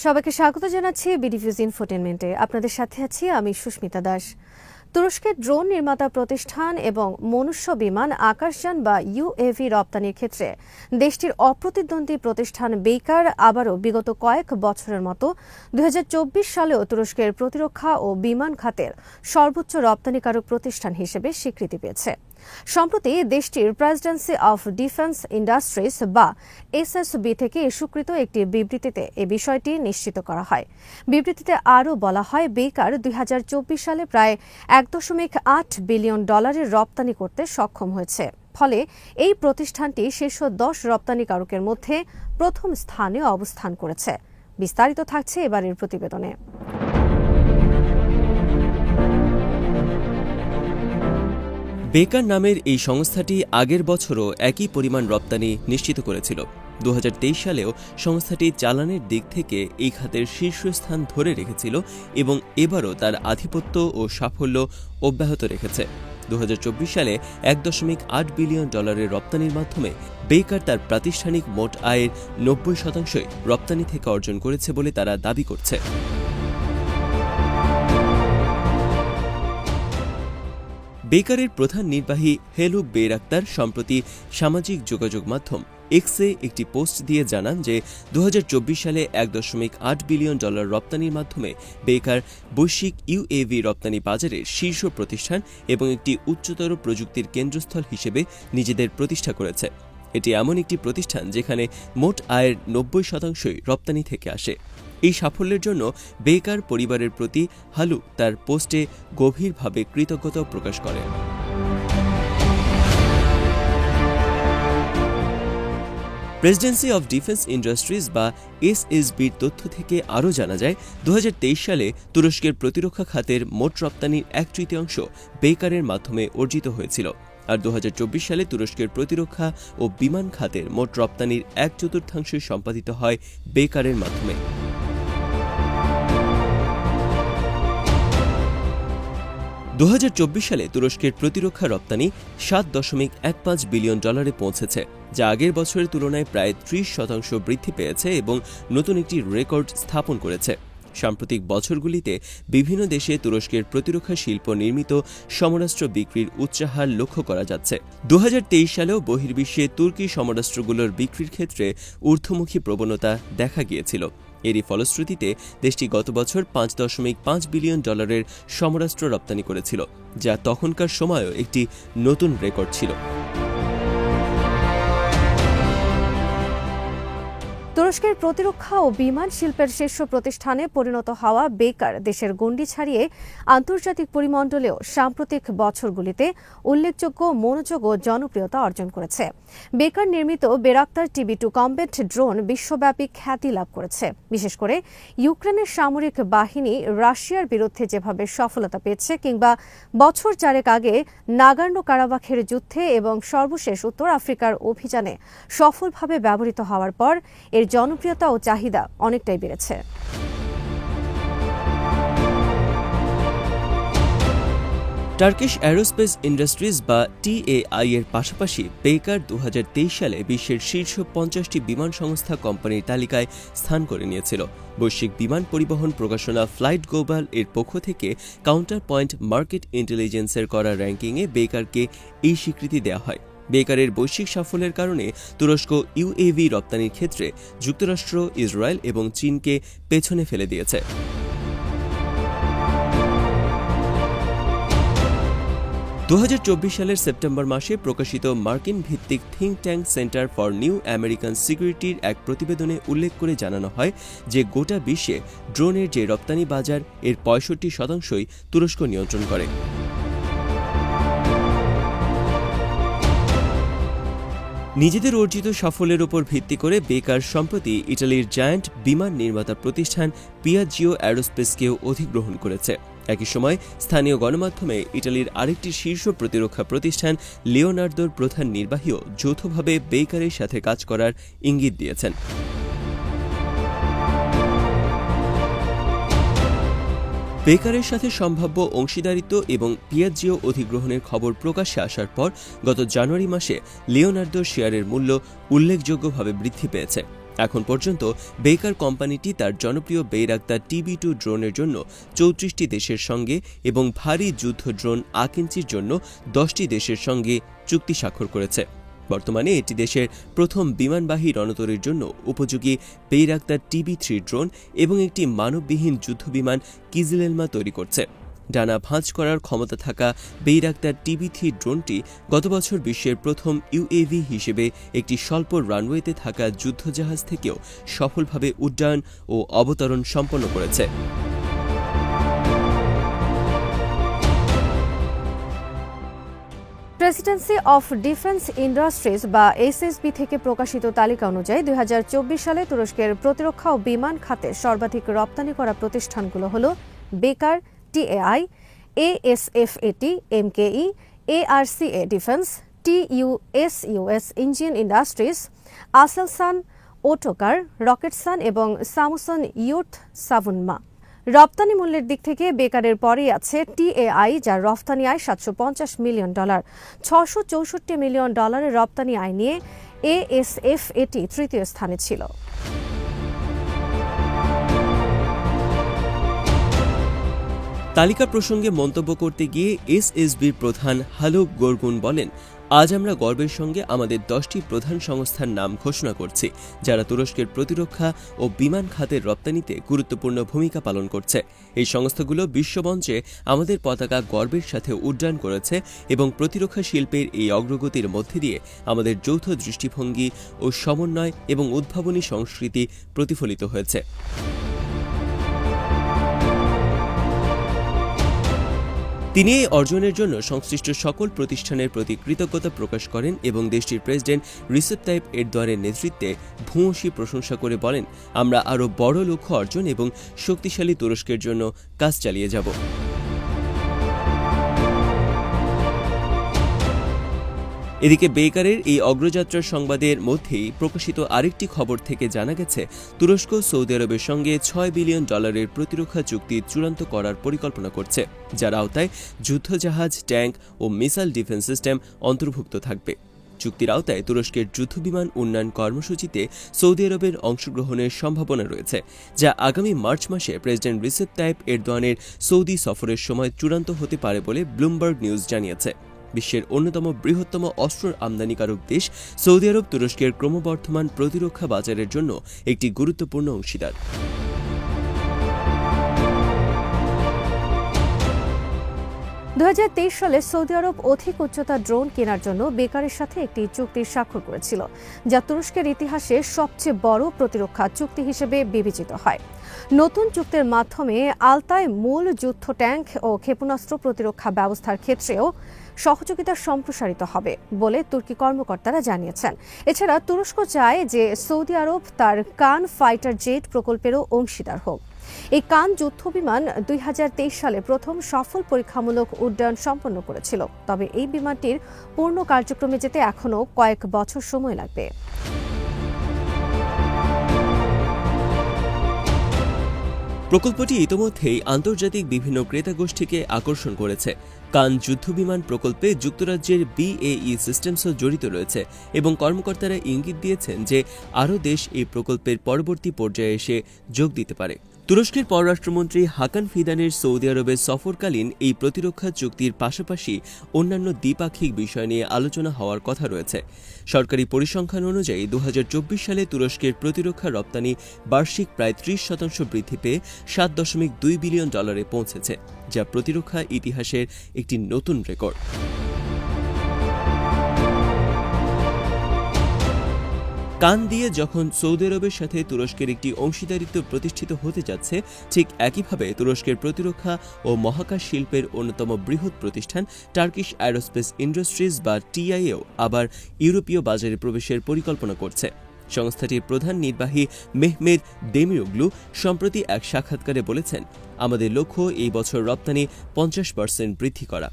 সবাইকে স্বাগত জানাচ্ছি বিডিভিউজ ইনফোটেনমেন্টে। আপনাদের সাথে আছি আমি সুস্মিতা দাস। তুরস্কের ড্রোন নির্মাতা প্রতিষ্ঠান এবং মনুষ্য বিমান আকাশযান বা ইউএভি রপ্তানির ক্ষেত্রে দেশটির অপ্রতিদ্বন্দ্বী প্রতিষ্ঠান বেকার আবারও বিগত কয়েক বছরের মতো 2024 সালেও তুরস্কের প্রতিরক্ষা ও বিমান খাতের সর্বোচ্চ রপ্তানিকারক প্রতিষ্ঠান হিসেবে স্বীকৃতি পেয়েছে। সম্প্রতি দেশটির প্রেসিডেন্সি অফ ডিফেন্স ইন্ডাস্ট্রিজ বা এসএসবি থেকে স্বীকৃত একটি বিবৃতিতে এ বিষয়টি নিশ্চিত করা হয়। বিবৃতিতে আরও বলা হয়, বেকার 2024 সালে প্রায় $1.8 বিলিয়ন রপ্তানি করতে সক্ষম হয়েছে। ফলে এই প্রতিষ্ঠানটি শীর্ষ 10 রপ্তানিকারকের মধ্যে প্রথম স্থানে অবস্থান করেছে। বিস্তারিত থাকছে এবারের প্রতিবেদনে। বেকার নামের এই সংস্থাটি আগের বছরও একই পরিমাণ রপ্তানি নিশ্চিত করেছিল। 2023 সালেও সংস্থাটি চালানের দিক থেকে এই খাতের শীর্ষস্থান ধরে রেখেছিল এবং এবারও তার আধিপত্য ও সাফল্য অব্যাহত রেখেছে। 2024 সালে $1.8 বিলিয়ন রপ্তানির মাধ্যমে বেকার তার প্রাতিষ্ঠানিক মোট আয়ের 90% রপ্তানি থেকে অর্জন করেছে বলে তারা দাবি করছে। বেকারের প্রধান নির্বাহী হেলু বেইরাক্তার সম্প্রতি সামাজিক যোগাযোগ মাধ্যম এক্সে একটি পোস্ট দিয়ে জানান যে 2024 সালে $1.8 বিলিয়ন রপ্তানির মাধ্যমে বেকার বৈশ্বিক ইউএভি রপ্তানি বাজারের শীর্ষ প্রতিষ্ঠান এবং একটি উচ্চতর প্রযুক্তির কেন্দ্রস্থল হিসেবে নিজেদের প্রতিষ্ঠা করেছে। এটি এমন একটি প্রতিষ্ঠান যেখানে মোট আয়ের 90% রপ্তানি থেকে আসে। এই সাফল্যের জন্য বেকার পরিবারের প্রতি হালু তার পোস্টে গভীরভাবে কৃতজ্ঞতা প্রকাশ করেন। প্রেসিডেন্সি অফ ডিফেন্স ইন্ডাস্ট্রিজ বা এসএসবির তথ্য থেকে আরও জানা যায়, 2023 সালে তুরস্কের প্রতিরক্ষা খাতের মোট রপ্তানির 1/3 বেকারের মাধ্যমে অর্জিত হয়েছিল। আর 2024 সালে তুরস্কের প্রতিরক্ষা ও বিমান খাতের মোট রপ্তানির 1/4 সম্পাদিত হয় বেকারের মাধ্যমে। 2024 সালে তুরস্কের প্রতিরক্ষা রপ্তানি $7.15 বিলিয়ন পৌঁছেছে, যা আগের বছরের তুলনায় প্রায় 30% বৃদ্ধি পেয়েছে এবং নতুন একটি রেকর্ড স্থাপন করেছে। সাম্প্রতিক বছরগুলিতে বিভিন্ন দেশে তুরস্কের প্রতিরক্ষা শিল্প নির্মিত সমরাস্ত্র বিক্রির উচ্চাহার লক্ষ্য করা যাচ্ছে। 2023 সালেও বহির্বিশ্বে তুর্কি সমরাস্ত্রগুলোর বিক্রির ক্ষেত্রে ঊর্ধ্বমুখী প্রবণতা দেখা গিয়েছিল। এরই ফলশ্রুতিতে দেশটি গত বছর $5.5 বিলিয়ন সমরাস্ত্র রপ্তানি করেছিল, যা তখনকার সময়ও একটি নতুন রেকর্ড ছিল। তুরস্কের প্রতিরক্ষা ও বিমান শিল্পের শীর্ষ প্রতিষ্ঠানে পরিণত হওয়া বেকার দেশের গণ্ডি ছাড়িয়ে আন্তর্জাতিক পরিমণ্ডলেও সাম্প্রতিক বছরগুলিতে উল্লেখযোগ্য মনোযোগ ও জনপ্রিয়তা অর্জন করেছে। বেকার নির্মিত বেরাক্তার TB2 কমব্যাট ড্রোন বিশ্বব্যাপী খ্যাতি লাভ করেছে। বিশেষ করে ইউক্রেনের সামরিক বাহিনী রাশিয়ার বিরুদ্ধে যেভাবে সফলতা পেয়েছে, কিংবা বছর 4 আগে নাগোর্নো কারাবাখের যুদ্ধে এবং সর্বশেষ উত্তর আফ্রিকার অভিযানে সফলভাবে ব্যবহৃত হওয়ার পর এর জনপ্রিয়তা ও চাহিদা অনেকটাই বেড়েছে। টার্কিশ অ্যারোস্পেস ইন্ডাস্ট্রিজ বা TAI এর পাশাপাশি বেকার 2023 সালে বিশ্বের শীর্ষ 50টি বিমান সংস্থা কোম্পানির তালিকায় স্থান করে নিয়েছিল। বৈশ্বিক বিমান পরিবহন প্রকাশনা ফ্লাইট গ্লোবাল এর পক্ষ থেকে কাউন্টার পয়েন্ট মার্কেট ইন্টেলিজেন্সের করা র্যাঙ্কিংয়ে বেকারকে এই স্বীকৃতি দেওয়া হয়। বেকারের বৈশ্বিক সাফল্যের কারণে তুরস্ক ইউএভি রপ্তানির ক্ষেত্রে যুক্তরাষ্ট্র, ইসরায়েল এবং চীনকে পেছনে ফেলে দিয়েছে। 2024 সালের সেপ্টেম্বর মাসে প্রকাশিত মার্কিন ভিত্তিক think tank centre for new American সিকিউরিটির এক প্রতিবেদনে উল্লেখ করে জানানো হয় যে গোটা বিশ্বে ড্রোনের যে রপ্তানি বাজার এর 65% তুরস্ক নিয়ন্ত্রণ করে। নিজেদের অর্জিত সাফল্যের উপর ভিত্তি করে বেকার সম্প্রতি ইটালির জায়ান্ট বিমান নির্মাতা প্রতিষ্ঠান পিয়াজিও অ্যারোস্পেসকেও অধিগ্রহণ করেছে। একই সময় স্থানীয় গণমাধ্যমে ইটালির আরেকটি শীর্ষ প্রতিরক্ষা প্রতিষ্ঠান লিওনার্দোর প্রধান নির্বাহীও যৌথভাবে বেকারের সাথে কাজ করার ইঙ্গিত দিয়েছেন। বেকারের সাথে সম্ভাব্য অংশীদারিত্ব এবং পিয়াজিও অধিগ্রহণের খবর প্রকাশ্যে আসার পর গত জানুয়ারি মাসে লিওনার্দোর শেয়ারের মূল্য উল্লেখযোগ্যভাবে বৃদ্ধি পেয়েছে। এখন পর্যন্ত বেকার কোম্পানিটি তার জনপ্রিয় বেইরাক্তার TB2 ড্রোনের জন্য 34টি দেশের সঙ্গে এবং ভারী যুদ্ধ ড্রোন আকিঞ্চির জন্য 10টি দেশের সঙ্গে চুক্তি স্বাক্ষর করেছে। বর্তমানে এটি দেশের প্রথম বিমানবাহী রণতরীর জন্য উপযোগী বেইরাক্তার TB3 ড্রোন এবং একটি মানববিহীন যুদ্ধবিমান কিজিলেলমা তৈরি করছে। ডানা ভাঁজ করার ক্ষমতা থাকা বেইরাক্তার TB3 ড্রোনটি গত বছর বিশ্বের প্রথম UAV হিসেবে একটি স্বল্প রানওয়েতে থাকা যুদ্ধজাহাজ থেকেও সফলভাবে উড্ডয়ন ও অবতরণ সম্পন্ন করেছে। প্রেসিডেন্সি অফ ডিফেন্স ইন্ডাস্ট্রিজ বা SSB থেকে প্রকাশিত তালিকা অনুযায়ী 2024 সালে তুরস্কের প্রতিরক্ষা ও বিমান খাতে সর্বাধিক রপ্তানি করা প্রতিষ্ঠানগুলো হল বেকার, TAI, ASFAT, MKE, ARCA defence, TUSUS engine industries, Aselsan, Otokar, Roketsan এবং সামুসন ইয়ুথ সাভুনমা। রপ্তানি মূল্যের দিক থেকে বেকারের পরেই আছে TAI, যার রপ্তানি আয় $750 মিলিয়ন, $664 মিলিয়ন রপ্তানি আয় নিয়ে ASFAT তৃতীয় স্থানে ছিল। তালিকা প্রসঙ্গে মন্তব্য করতে গিয়ে SSBর প্রধান হালুক গোরগুন বলেন, আজ আমরা গর্বের সঙ্গে আমাদের 10টি প্রধান সংস্থার নাম ঘোষণা করছি যারা তুরস্কের প্রতিরক্ষা ও বিমান খাতের রপ্তানিতে গুরুত্বপূর্ণ ভূমিকা পালন করছে। এই সংস্থাগুলো বিশ্বমঞ্চে আমাদের পতাকা গর্বের সাথে উড্ডয়ন করেছে এবং প্রতিরক্ষা শিল্পের এই অগ্রগতির মধ্যে দিয়ে আমাদের যৌথ দৃষ্টিভঙ্গি ও সমন্বয় এবং উদ্ভাবনী সংস্কৃতি প্রতিফলিত হয়েছে। তিনি এই অর্জনের জন্য সংশ্লিষ্ট সকল প্রতিষ্ঠানের প্রতি কৃতজ্ঞতা প্রকাশ করেন এবং দেশটির প্রেসিডেন্ট রিসেপ তাইপ এরদোয়ানের নেতৃত্বে ভূয়সী প্রশংসা করে বলেন, আমরা আরও বড় লক্ষ্য অর্জন এবং শক্তিশালী তুরস্কের জন্য কাজ চালিয়ে যাব। এদিকে বেকারের এই অগ্রযাত্রার সংবাদের মধ্যেই প্রকাশিত আরেকটি খবর থেকে জানা গেছে, তুরস্ক সৌদি আরবের সঙ্গে $6 বিলিয়ন প্রতিরক্ষা চুক্তি চূড়ান্ত করার পরিকল্পনা করছে, যার আওতায় যুদ্ধজাহাজ, ট্যাঙ্ক ও মিসাইল ডিফেন্স সিস্টেম অন্তর্ভুক্ত থাকবে। চুক্তির আওতায় তুরস্কের যুদ্ধবিমান উন্নয়ন কর্মসূচিতে সৌদি আরবের অংশগ্রহণের সম্ভাবনা রয়েছে, যা আগামী মার্চ মাসে প্রেসিডেন্ট রিসেপ তাইপ এরদোয়ানের সৌদি সফরের সময় চূড়ান্ত হতে পারে বলে ব্লুমবার্গ নিউজ জানিয়েছে। বিশ্বের অন্যতম বৃহত্তম অস্ত্র আমদানিকারক দেশ সৌদি আরব তুরস্কের ক্রমবর্ধমান প্রতিরক্ষা বাজারের জন্য একটি গুরুত্বপূর্ণ অংশীদার। 2023 সালে সৌদি আরব অধিক উচ্চতার ড্রোন কেনার জন্য বেকারের সাথে একটি চুক্তি স্বাক্ষর করেছিল, যা তুরস্কের ইতিহাসে সবচেয়ে বড় প্রতিরক্ষা চুক্তি হিসেবে বিবেচিত হয়। নতুন চুক্তির মাধ্যমে আলতায় মূল যুদ্ধ ট্যাঙ্ক ও ক্ষেপণাস্ত্র প্রতিরক্ষা ব্যবস্থার ক্ষেত্রেও সহযোগিতা সম্প্রসারিত হবে বলে তুর্কি কর্মকর্তারা জানিয়েছেন। এছাড়া তুরস্ক চায় যে সৌদি আরব তার কান ফাইটার জেট প্রকল্পেরও অংশীদার হোক। এই কান যুদ্ধবিমান 2023 সালে প্রথম সফল পরীক্ষামূলক উড্ডয়ন সম্পন্ন করেছিল, তবে এই বিমানটির পূর্ণ কার্যক্রমে যেতে এখনও কয়েক বছর সময় লাগবে। প্রকল্পটি ইতোমধ্যেই আন্তর্জাতিক বিভিন্ন ক্রেতা গোষ্ঠীকে আকর্ষণ করেছে। কান যুদ্ধবিমান প্রকল্পে যুক্তরাজ্যের BAE সিস্টেমসও জড়িত রয়েছে এবং কর্মকর্তারা ইঙ্গিত দিয়েছেন যে আরও দেশ এই প্রকল্পের পরবর্তী পর্যায়ে এসে যোগ দিতে পারে। তুরস্কের পররাষ্ট্রমন্ত্রী হাকান ফিদানের সৌদি আরবের সফরকালীন এই প্রতিরক্ষা চুক্তির পাশাপাশি অন্যান্য দ্বিপাক্ষিক বিষয় নিয়ে আলোচনা হওয়ার কথা রয়েছে। সরকারি পরিসংখ্যান অনুযায়ী 2024 সালে তুরস্কের প্রতিরক্ষা রপ্তানি বার্ষিক প্রায় 30% বৃদ্ধি পেয়ে $7.2 বিলিয়ন পৌঁছেছে, যা প্রতিরক্ষা ইতিহাসের একটি নতুন রেকর্ড। কান দিয়ে যখন সৌদি আরবের সাথে তুরস্কের একটি অংশীদারিত্ব প্রতিষ্ঠিত হতে যাচ্ছে, ঠিক একইভাবে তুরস্কের প্রতিরক্ষা ও মহাকাশ শিল্পের অন্যতম বৃহৎ প্রতিষ্ঠান টার্কিশ অ্যারোস্পেস ইন্ডাস্ট্রিজ বা TIAও আবার ইউরোপীয় বাজারে প্রবেশের পরিকল্পনা করছে। সংস্থাটির প্রধান নির্বাহী মেহমেদ দেমিরোগলু সম্প্রতি এক সাক্ষাৎকারে বলেছেন, আমাদের লক্ষ্য এই বছর রপ্তানি 50% বৃদ্ধি করা।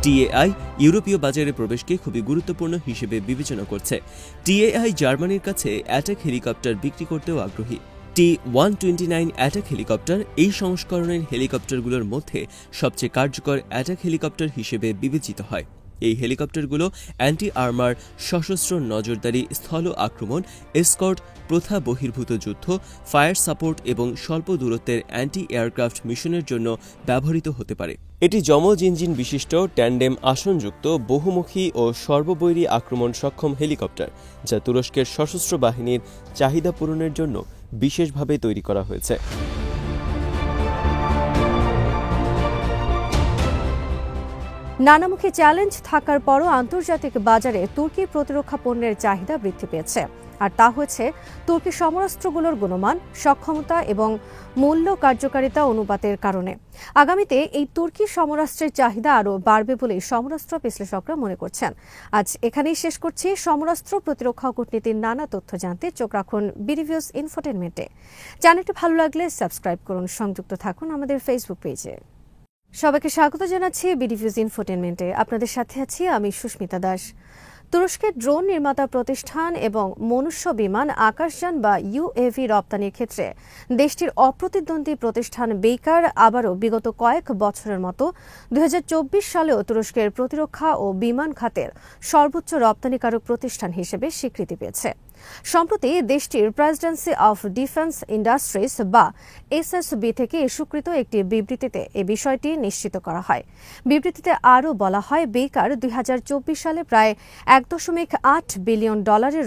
TAI ইউরোপীয় বাজারে প্রবেশকে খুবই গুরুত্বপূর্ণ হিসেবে বিবেচনা করছে। TAI জার্মানির কাছে অ্যাটাক হেলিকপ্টার বিক্রি করতেও আগ্রহী। T-129 অ্যাটাক হেলিকপ্টার এই সংস্করণের হেলিকপ্টারগুলোর মধ্যে সবচেয়ে কার্যকর অ্যাটাক হেলিকপ্টার হিসেবে বিবেচিত হয়। এই হেলিকপ্টারগুলো অ্যান্টি আর্মার, সশস্ত্র নজরদারি, স্থল আক্রমণ, এসকর্ট, প্রথা বহির্ভূত যুদ্ধ, ফায়ার সাপোর্ট এবং স্বল্প দূরত্বের অ্যান্টি এয়ারক্রাফট মিশনের জন্য ব্যবহৃত হতে পারে। এটি যমজ ইঞ্জিন বিশিষ্ট, ট্যান্ডেম আসনযুক্ত, বহুমুখী ও সর্ববৈরী আক্রমণ সক্ষম হেলিকপ্টার, যা তুরস্কের সশস্ত্র বাহিনীর চাহিদা পূরণের জন্য বিশেষভাবে তৈরি করা হয়েছে। নানামুখী চ্যালেঞ্জ থাকার পরও আন্তর্জাতিক বাজারে তুর্কির প্রতিরক্ষা পণ্যের চাহিদা বৃদ্ধি পেয়েছে, আর তা হয়েছে তুর্কি সমরাস্ত্রগুলোর গুণমান, সক্ষমতা এবং মূল্য কার্যকারিতা অনুপাতের কারণে। আগামীতে এই তুর্কি সমরাস্ত্রের চাহিদা আরও বাড়বে বলে সমরাস্ত্র বিশ্লেষকরা মনে করছেন। আজ এখানেই শেষ করছি। সমরাস্ত্র, প্রতিরক্ষা ও কূটনীতির নানা তথ্য জানতে চোখ রাখুন বিডিভিউজ ইনফোটেনমেন্টে। চ্যানেলটি ভালো লাগলে সাবস্ক্রাইব করুন, সংযুক্ত থাকুন আমাদের ফেসবুক পেজে। সবাইকে স্বাগত জানাচ্ছি বিডিভিউজ ইনফোটেনমেন্টে। আপনাদের সাথে আছি আমি সুস্মিতা দাস। তুরস্কের ড্রোন নির্মাতা প্রতিষ্ঠান এবং মনুষ্য বিমান, আকাশযান বা ইউএভি রপ্তানির ক্ষেত্রে দেশটির অপ্রতিদ্বন্দ্বী প্রতিষ্ঠান বেকার আবারও বিগত কয়েক বছরের মতো 2024 সালেও তুরস্কের প্রতিরক্ষা ও বিমান খাতের সর্বোচ্চ রপ্তানিকারক প্রতিষ্ঠান হিসেবে স্বীকৃতি পেয়েছে। সম্প্রতি দেশটির প্রেসিডেন্সি অফ ডিফেন্স ইন্ডাস্ট্রিজ বা এসএসবি থেকে ইস্যুকৃত একটি বিবৃতিতে এ বিষয়টি নিশ্চিত করা হয়। বিবৃতিতে আরও বলা হয়, বেকার 2024 সালে প্রায় $1.8 বিলিয়ন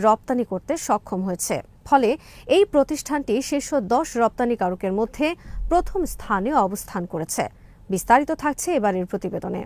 রপ্তানি করতে সক্ষম হয়েছে। ফলে এই প্রতিষ্ঠানটি শীর্ষ 10 রপ্তানিকারকের মধ্যে প্রথম স্থানে অবস্থান করেছে। বিস্তারিত থাকছে এবারের প্রতিবেদনে।